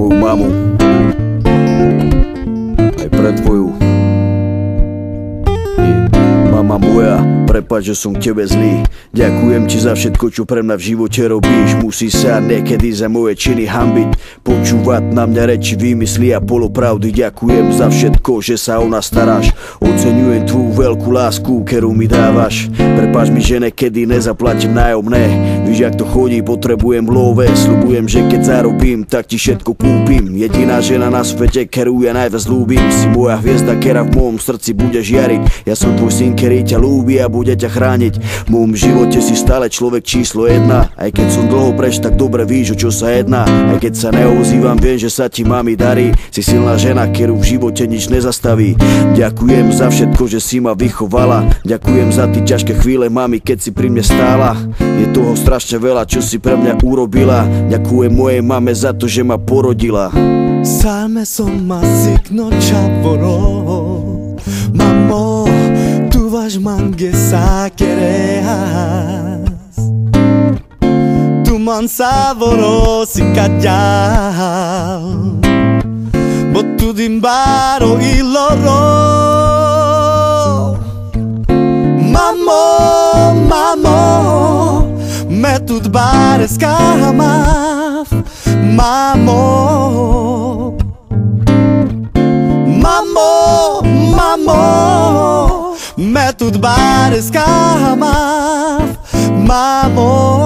moju mamu, aj pre tvoju. Mama moja, prepáč, že som k tebe zlý. Ďakujem ti za všetko, čo pre mňa v živote robíš. Musíš sa niekedy za moje činy hanbiť, počúvať na mňa reči, výmysly a polopravdy. Ďakujem za všetko, že sa o nás staráš. Oceňujem tvoju veľkú lásku, ktorú mi dávaš. Prepáč mi, že niekedy nezaplatím nájomné. Víš, jak to chodí, potrebujem love. Sľubujem, že keď zarobím, tak ti všetko kúpim. Jediná žena na svete, ktorú ja najviac ľúbim. Si moja hviezda, ktorá v mojom srdci bude žiariť. Ja som tvoj syn, ktorý ťa ľúbi a bude ťa chrániť. V mojom živote si stále človek číslo 1. Aj keď som dlho preč, tak dobre víš, o čo sa jedná. Aj keď sa neozývam, viem, že sa ti mami darí. Si silná žena, ktorú v živote nič nezastaví. Ďakujem za všetko, že si ma vychovala. Ďakujem za tie ťažké chvíle, mami, keď si pri mne stála. Je toho strašne veľa, čo si pre mňa urobila. Ďakujem mojej mame za to, že ma porodila. 삶에서 마시노 차보로 Mamo, tu vais manguesar quereas Tu man saboroso e callar Botu de embaro e loro Mamo, mamo Metu de bares carramaf Mamo Mamo, mamo Metu de bares carramaf Mamo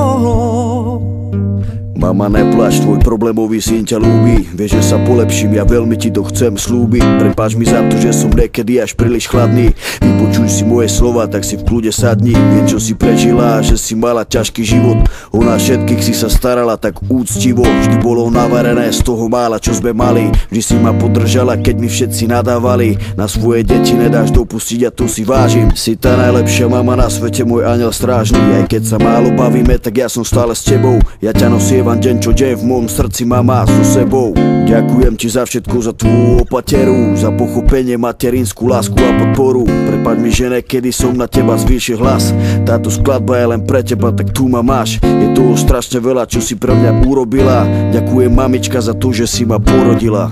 Mama, neplač, tvoj problémový syn ťa ľúbi. Vieš, že sa polepším, ja veľmi ti to chcem slúbiť. Prepáč mi za to, že som niekedy až príliš chladný. Vypočuj si moje slova, tak si v kľude sadni. Viem, čo si prežila, že si mala ťažký život. O nás všetkých si sa starala tak úctivo. Vždy bolo navarené z toho mála, čo sme mali. Vždy si ma podržala, keď mi všetci nadávali. Na svoje deti nedáš dopustiť a to si vážim. Si tá najlepšia mama na svete, môj anjel strážny. Aj keď sa málo bavíme, tak ja som stále s tebou. Ja ťa nosievam deň čo deň v mojom srdci, mama, so sebou. Ďakujem ti za všetko, za tvoju opateru, za pochopenie, materinskú lásku a podporu. Prepáč mi, že niekedy som na teba zvýšil hlas. Táto skladba je len pre teba, tak tu ma máš. Je toho strašne veľa, čo si pre mňa urobila. Ďakujem mamička za to, že si ma porodila.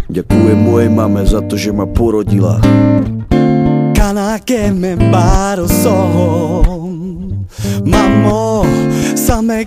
Ďakujem mojej mame za to, že ma porodila. Kana que me paro son Mamo, same